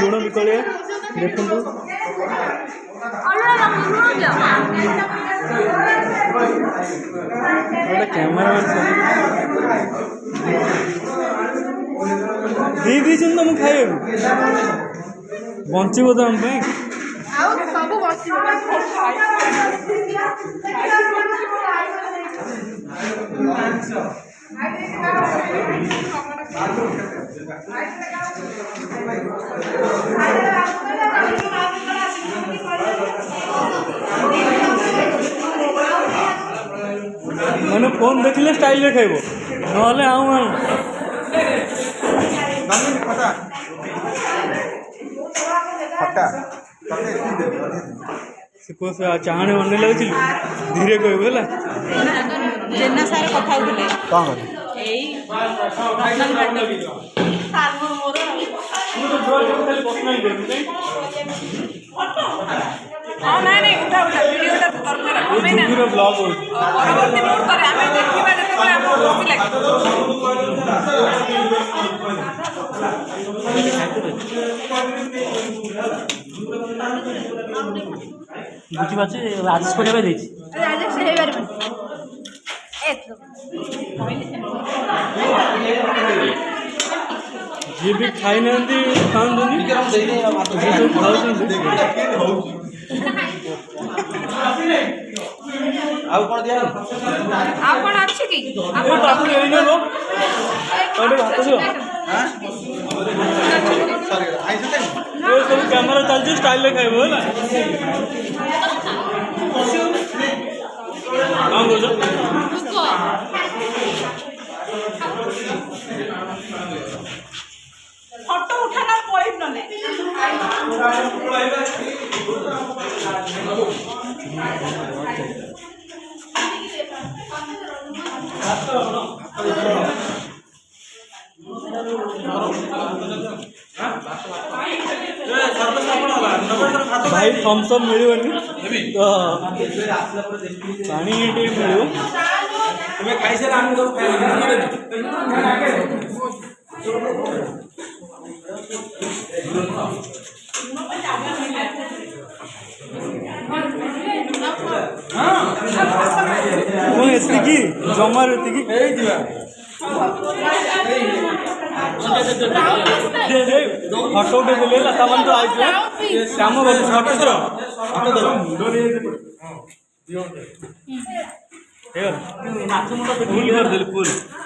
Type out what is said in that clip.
लुण बिकलिया देखु कैमरा दे दी तुम खाए बंचब तो आम मैंने फोन देखले स्टाइल रे खाइबो नहले आऊ चाहने मन लगे धीरे कहबू है जेना सारे कथा होले कौन एई हां नहीं उठा वीडियो टा दरकार हमें ना पूरा ब्लॉग हो परवर्ती मुहूर्त रे हमें देखिबा जते बळे हमको खुशी लागे बुझी बात राजेश को देबे देछि राजेश हे बारे जी भी खाई ना खाऊंगी सब कैमरा चलती स्टाइल खाइब है फोटो उठाना पॉइंट न ले भाई थम्सअप मिलनी तो पानी मिल एति जमार फटो उठे देले लता तो आई काम फुल कर